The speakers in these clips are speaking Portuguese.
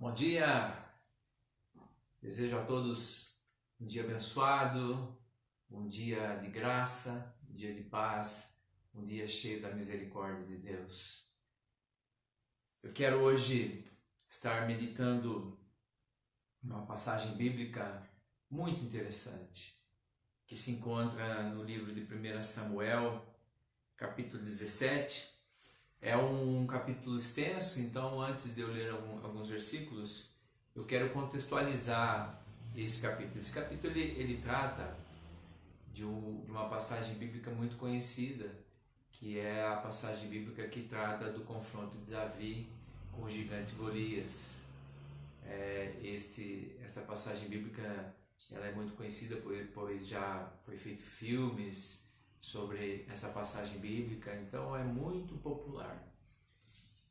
Bom dia! Desejo a todos um dia abençoado, um dia de graça, um dia de paz, um dia cheio da misericórdia de Deus. Eu quero hoje estar meditando uma passagem bíblica muito interessante, que se encontra no livro de 1 Samuel, capítulo 17. É um capítulo extenso, então antes de eu ler alguns versículos, eu quero contextualizar esse capítulo. Esse capítulo ele trata de uma passagem bíblica muito conhecida, que é a passagem bíblica que trata do confronto de Davi com o gigante Golias. Esta passagem bíblica ela é muito conhecida, pois já foi feito filmes sobre essa passagem bíblica, então é muito popular.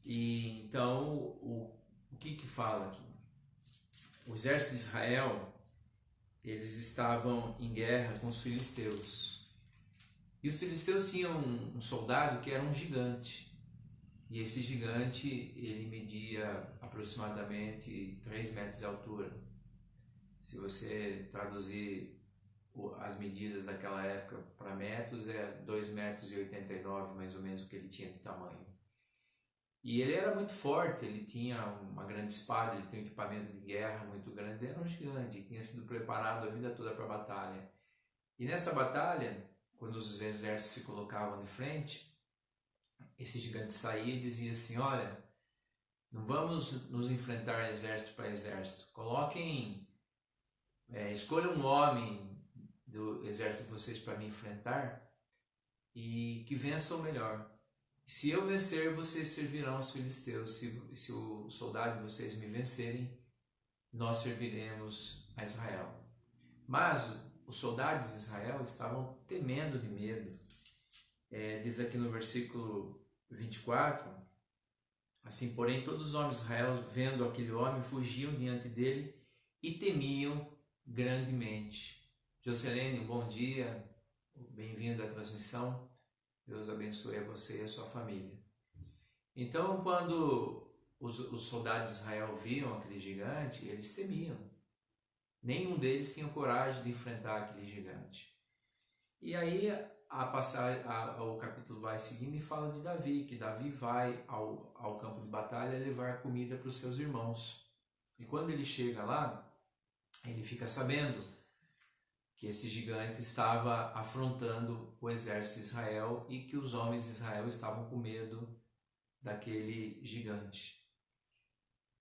E então o que fala aqui? O exército de Israel, eles estavam em guerra com os filisteus. E os filisteus tinham um soldado que era um gigante. E esse gigante, ele media aproximadamente 3 metros de altura. Se você traduzir as medidas daquela época para metros, é 2,89 metros mais ou menos o que ele tinha de tamanho. E ele era muito forte, ele tinha uma grande espada, ele tinha um equipamento de guerra muito grande, ele era um gigante, tinha sido preparado a vida toda para a batalha. E nessa batalha, quando os exércitos se colocavam de frente, esse gigante saía e dizia assim: olha, não vamos nos enfrentar exército para exército, escolham um homem do exército de vocês para me enfrentar e que vença o melhor. Se eu vencer, vocês servirão aos filisteus. Se o soldado de vocês me vencerem, nós serviremos a Israel. Mas os soldados de Israel estavam temendo de medo. Diz aqui no versículo 24, assim, porém todos os homens de Israel, vendo aquele homem, fugiam diante dele e temiam grandemente. Jocelene, bom dia, bem-vindo à transmissão. Deus abençoe a você e a sua família. Então, quando os soldados de Israel viam aquele gigante, eles temiam. Nenhum deles tinha coragem de enfrentar aquele gigante. E aí o capítulo vai seguindo e fala de Davi, que Davi vai ao campo de batalha levar comida para os seus irmãos. E quando ele chega lá, ele fica sabendo que esse gigante estava afrontando o exército de Israel e que os homens de Israel estavam com medo daquele gigante.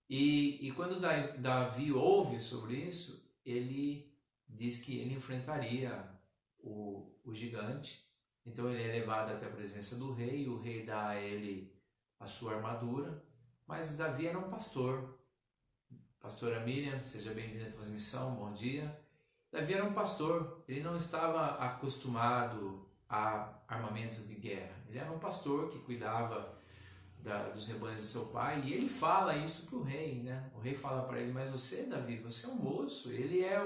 E quando Davi ouve sobre isso, ele diz que ele enfrentaria o gigante. Então ele é levado até a presença do rei, e o rei dá a ele a sua armadura, mas Davi era um pastor. Pastora Miriam, seja bem-vinda à transmissão, bom dia. Davi era um pastor, ele não estava acostumado a armamentos de guerra. Ele era um pastor que cuidava dos rebanhos de seu pai, e ele fala isso para o rei, né? O rei fala para ele: mas você, Davi, você é um moço, ele é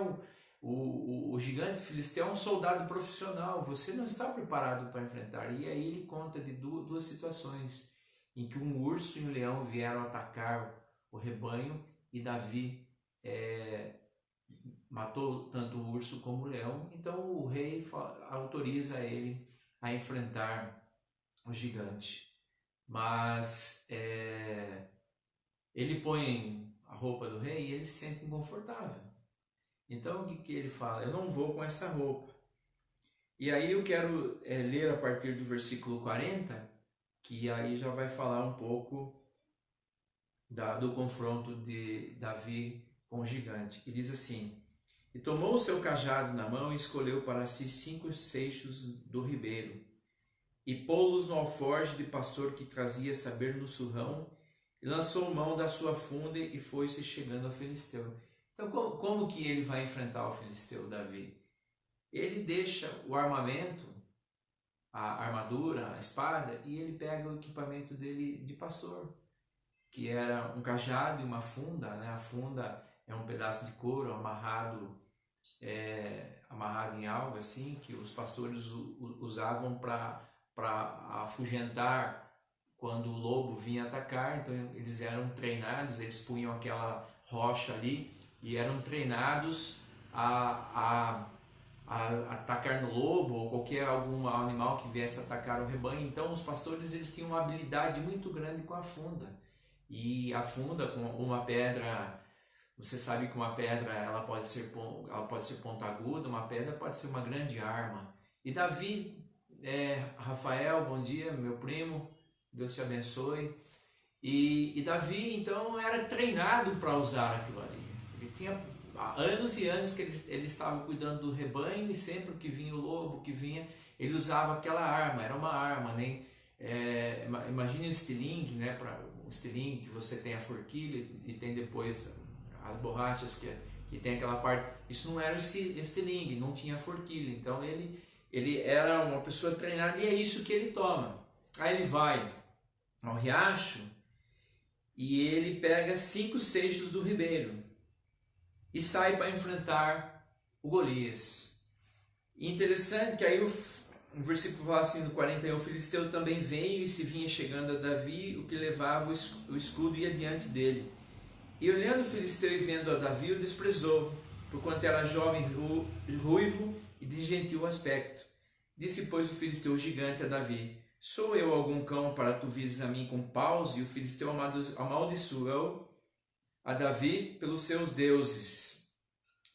o gigante filisteu, é um soldado profissional, você não está preparado para enfrentar. E aí ele conta de duas situações em que um urso e um leão vieram atacar o rebanho, e Davi matou tanto o urso como o leão. Então o rei autoriza ele a enfrentar o gigante. Mas ele põe a roupa do rei e ele se sente inconfortável. Então o que ele fala? Eu não vou com essa roupa. E aí eu quero ler a partir do versículo 40, que aí já vai falar um pouco do confronto de Davi com o gigante. E diz assim: e tomou o seu cajado na mão e escolheu para si 5 seixos do ribeiro, e pô-los no alforje de pastor que trazia saber no surrão, e lançou mão da sua funda e foi-se chegando ao filisteu. Então como que ele vai enfrentar o filisteu, Davi? Ele deixa o armamento, a armadura, a espada, e ele pega o equipamento dele de pastor, que era um cajado e uma funda, né? A funda é um pedaço de couro amarrado em algo assim, que os pastores usavam para afugentar quando o lobo vinha atacar, então eles eram treinados, eles punham aquela rocha ali e eram treinados a atacar no lobo ou algum animal que viesse atacar o rebanho. Então os pastores eles tinham uma habilidade muito grande com a funda. E a funda com uma pedra, você sabe que uma pedra ela pode ser pontiaguda, uma pedra pode ser uma grande arma. E Davi, Rafael, bom dia, meu primo, Deus te abençoe. E Davi então era treinado para usar aquilo ali. Ele tinha anos e anos que ele estava cuidando do rebanho e sempre que vinha o lobo, ele usava aquela arma, era uma arma, né? Imagine um estilingue, né? Para um estilingue que você tem a forquilha e tem depois as borrachas que tem aquela parte. Isso não era estilingue, não tinha forquilha, então ele era uma pessoa treinada e é isso que ele toma. Aí ele vai ao riacho e ele pega 5 seixos do ribeiro e sai para enfrentar o Golias. E interessante que aí o versículo fala assim, no 41, o filisteu também veio e se vinha chegando a Davi, o que levava o escudo ia diante dele. E olhando o filisteu e vendo a Davi, o desprezou, porquanto era jovem, ruivo e de gentil aspecto. Disse, pois, o filisteu gigante a Davi, sou eu algum cão para tu vires a mim com paus? E o filisteu amaldiçoou a Davi pelos seus deuses.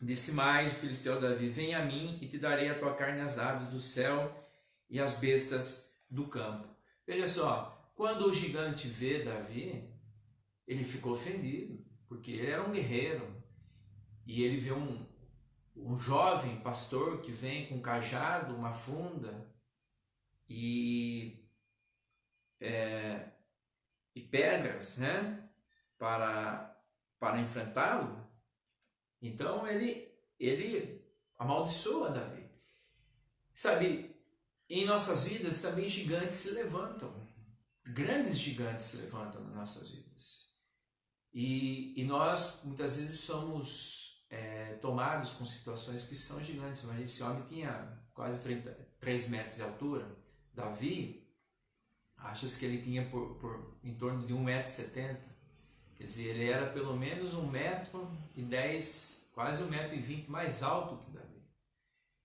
Disse mais o filisteu a Davi, vem a mim e te darei a tua carne às aves do céu e às bestas do campo. Veja só, quando o gigante vê Davi, ele ficou ofendido, porque ele era um guerreiro, e ele vê um jovem pastor que vem com um cajado, uma funda e pedras, né, para enfrentá-lo. Então ele amaldiçoa Davi. Sabe, em nossas vidas também gigantes se levantam, grandes gigantes se levantam nas nossas vidas. E nós muitas vezes somos tomados com situações que são gigantes. Mas esse homem tinha quase 3 metros de altura. Davi, achas que ele tinha em torno de 1,70 m. Quer dizer, ele era pelo menos 1,10 m, quase 1,20 m mais alto que Davi.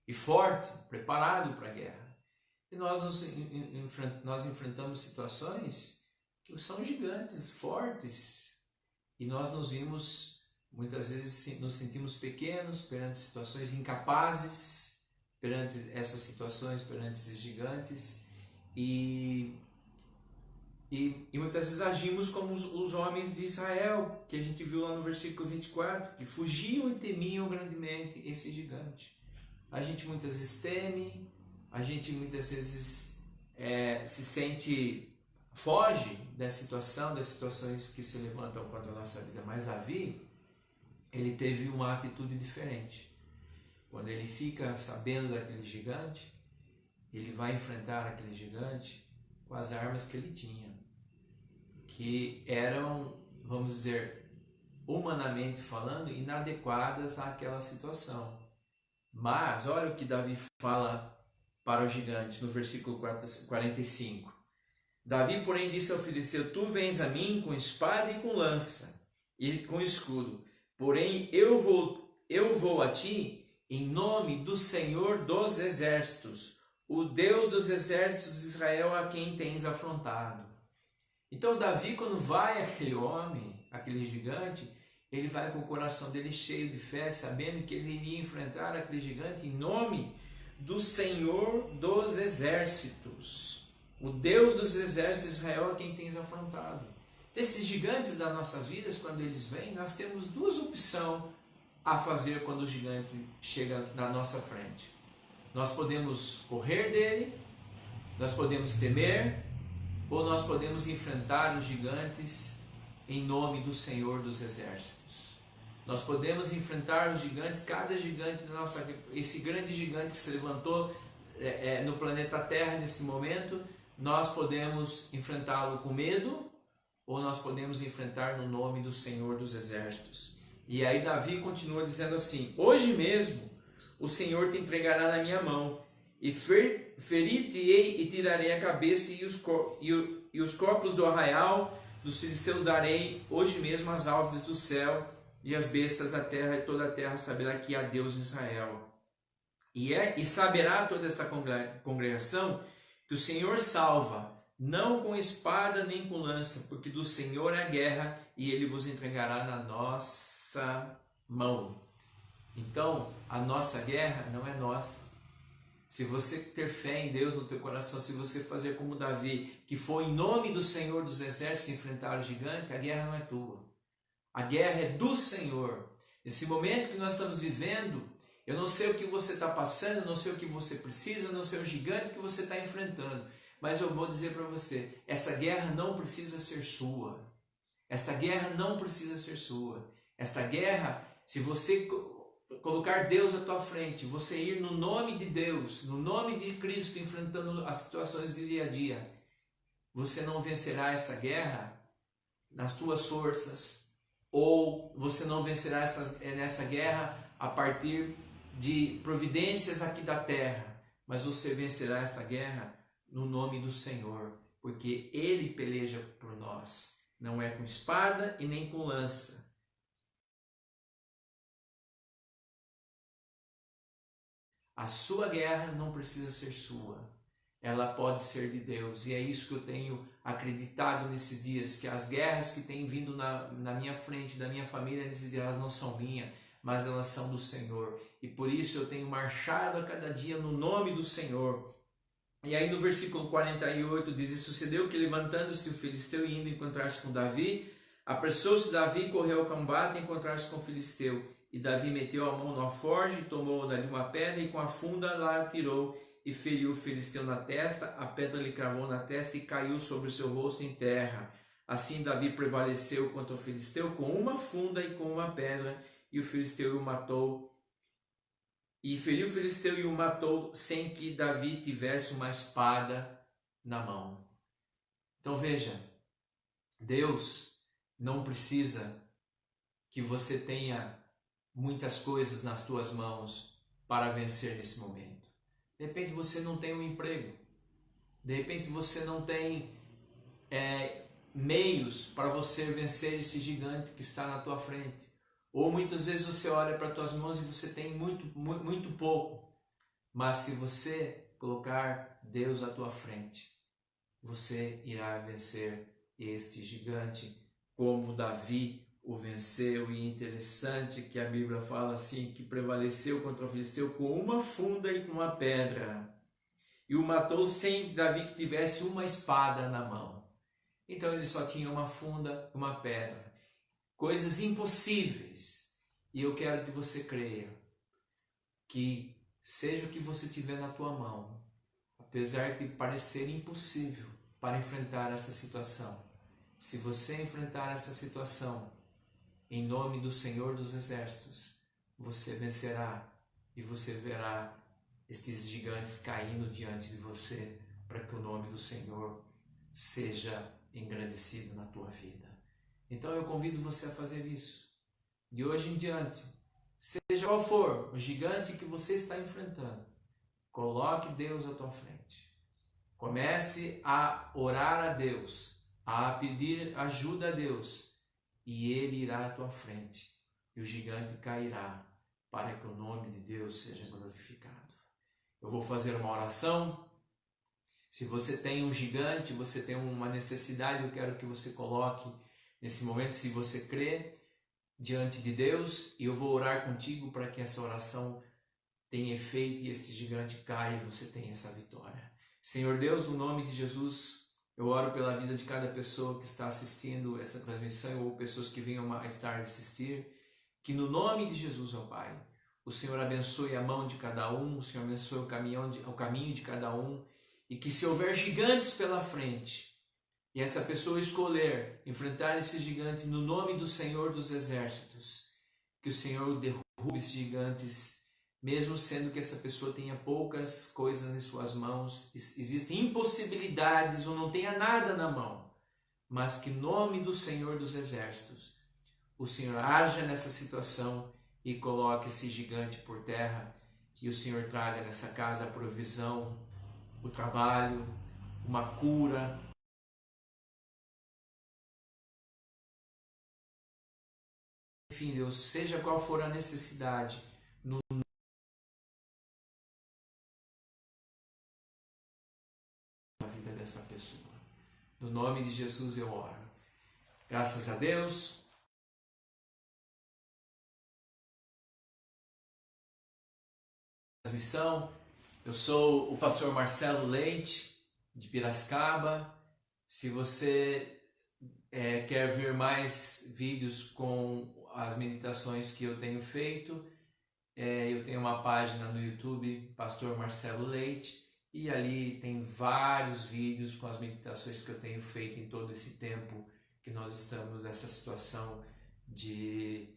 E forte, preparado para a guerra. E nós enfrentamos situações que são gigantes, fortes. E nós muitas vezes nos sentimos pequenos perante situações, incapazes perante essas situações, perante esses gigantes. E muitas vezes agimos como os homens de Israel, que a gente viu lá no versículo 24, que fugiam e temiam grandemente esse gigante. A gente muitas vezes teme, a gente muitas vezes se sente, foge das situações que se levantam contra a nossa vida. Mas Davi, ele teve uma atitude diferente. Quando ele fica sabendo daquele gigante, ele vai enfrentar aquele gigante com as armas que ele tinha, que eram, vamos dizer, humanamente falando, inadequadas àquela situação. Mas olha o que Davi fala para o gigante no versículo 45. Davi, porém, disse ao filisteu, tu vens a mim com espada e com lança e com escudo, porém eu vou a ti em nome do Senhor dos exércitos, o Deus dos exércitos de Israel, a quem tens afrontado. Então Davi, quando vai aquele homem, aquele gigante, ele vai com o coração dele cheio de fé, sabendo que ele iria enfrentar aquele gigante em nome do Senhor dos exércitos, o Deus dos exércitos de Israel, a quem tens afrontado. Desses gigantes das nossas vidas, quando eles vêm, nós temos 2 opções a fazer quando o gigante chega na nossa frente. Nós podemos correr dele, nós podemos temer, ou nós podemos enfrentar os gigantes em nome do Senhor dos exércitos. Nós podemos enfrentar os gigantes, cada gigante da nossa, esse grande gigante que se levantou no planeta Terra nesse momento, nós podemos enfrentá-lo com medo, ou nós podemos enfrentar no nome do Senhor dos exércitos. E aí Davi continua dizendo assim, hoje mesmo o Senhor te entregará na minha mão, e ferir-te-ei e tirarei a cabeça e os corpos do arraial dos filisteus darei hoje mesmo às aves do céu e às bestas da terra, e toda a terra saberá que há Deus em Israel. E saberá toda esta congregação que o Senhor salva, não com espada nem com lança, porque do Senhor é a guerra, e Ele vos entregará na nossa mão. Então, a nossa guerra não é nossa. Se você ter fé em Deus no teu coração, se você fazer como Davi, que foi em nome do Senhor dos Exércitos enfrentar o gigante, a guerra não é tua. A guerra é do Senhor. Nesse momento que nós estamos vivendo, eu não sei o que você está passando, eu não sei o que você precisa, eu não sei o gigante que você está enfrentando. Mas eu vou dizer para você, essa guerra não precisa ser sua. Esta guerra não precisa ser sua. Esta guerra, se você colocar Deus à tua frente, você ir no nome de Deus, no nome de Cristo, enfrentando as situações do dia a dia, você não vencerá essa guerra nas tuas forças, ou você não vencerá nessa guerra a partir de providências aqui da terra, mas você vencerá esta guerra no nome do Senhor, porque Ele peleja por nós, não é com espada e nem com lança. A sua guerra não precisa ser sua, ela pode ser de Deus, e é isso que eu tenho acreditado nesses dias, que as guerras que têm vindo na minha frente, da minha família nesses dias, elas não são minhas, mas elas são do Senhor, e por isso eu tenho marchado a cada dia no nome do Senhor. E aí no versículo 48 diz: E sucedeu que, levantando-se o filisteu e indo encontrar-se com Davi, apressou-se Davi, correu ao combate e encontrar-se com o filisteu. E Davi meteu a mão no alforje, tomou dali uma pedra e com a funda lá atirou e feriu o filisteu na testa. A pedra lhe cravou na testa e caiu sobre o seu rosto em terra. Assim Davi prevaleceu contra o filisteu com uma funda e com uma pedra, e o filisteu o matou. E feriu o filisteu e o matou sem que Davi tivesse uma espada na mão. Então veja, Deus não precisa que você tenha muitas coisas nas tuas mãos para vencer nesse momento. De repente você não tem um emprego, de repente você não tem meios para você vencer esse gigante que está na tua frente. Ou muitas vezes você olha para as tuas mãos e você tem muito pouco. Mas se você colocar Deus à tua frente, você irá vencer este gigante como Davi o venceu. E interessante que a Bíblia fala assim, que prevaleceu contra o filisteu com uma funda e com uma pedra. E o matou sem Davi que tivesse uma espada na mão. Então ele só tinha uma funda e uma pedra. Coisas impossíveis. E eu quero que você creia que seja o que você tiver na tua mão, apesar de parecer impossível para enfrentar essa situação, se você enfrentar essa situação em nome do Senhor dos Exércitos, você vencerá e você verá estes gigantes caindo diante de você, para que o nome do Senhor seja engrandecido na tua vida. Então eu convido você a fazer isso. De hoje em diante, seja qual for o gigante que você está enfrentando, coloque Deus à tua frente. Comece a orar a Deus, a pedir ajuda a Deus, e Ele irá à tua frente, e o gigante cairá, para que o nome de Deus seja glorificado. Eu vou fazer uma oração. Se você tem um gigante, você tem uma necessidade, eu quero que você coloque nesse momento, se você crê, diante de Deus, e eu vou orar contigo para que essa oração tenha efeito e este gigante caia e você tenha essa vitória. Senhor Deus, no nome de Jesus, eu oro pela vida de cada pessoa que está assistindo essa transmissão ou pessoas que venham mais tarde assistir, que no nome de Jesus, ó Pai, o Senhor abençoe a mão de cada um, o Senhor abençoe o caminho de cada um, e que se houver gigantes pela frente, e essa pessoa escolher enfrentar esse gigante no nome do Senhor dos Exércitos, que o Senhor derrube esses gigantes, mesmo sendo que essa pessoa tenha poucas coisas em suas mãos, existem impossibilidades ou não tenha nada na mão, mas que em nome do Senhor dos Exércitos, o Senhor haja nessa situação e coloque esse gigante por terra, e o Senhor traga nessa casa a provisão, o trabalho, uma cura, enfim, Deus, seja qual for a necessidade, na vida dessa pessoa. No nome de Jesus eu oro. Graças a Deus. Transmissão. Eu sou o pastor Marcelo Leite, de Piracicaba. Se você quer ver mais vídeos com as meditações que eu tenho feito, eu tenho uma página no YouTube, Pastor Marcelo Leite, e ali tem vários vídeos com as meditações que eu tenho feito em todo esse tempo que nós estamos nessa situação de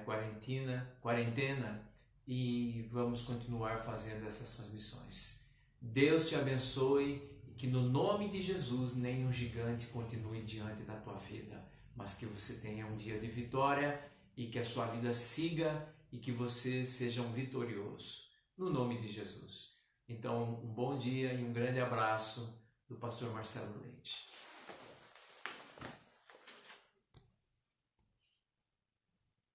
quarentena, e vamos continuar fazendo essas transmissões. Deus te abençoe e que no nome de Jesus nenhum gigante continue diante da tua vida, mas que você tenha um dia de vitória e que a sua vida siga e que você seja um vitorioso, no nome de Jesus. Então, um bom dia e um grande abraço do pastor Marcelo Leite.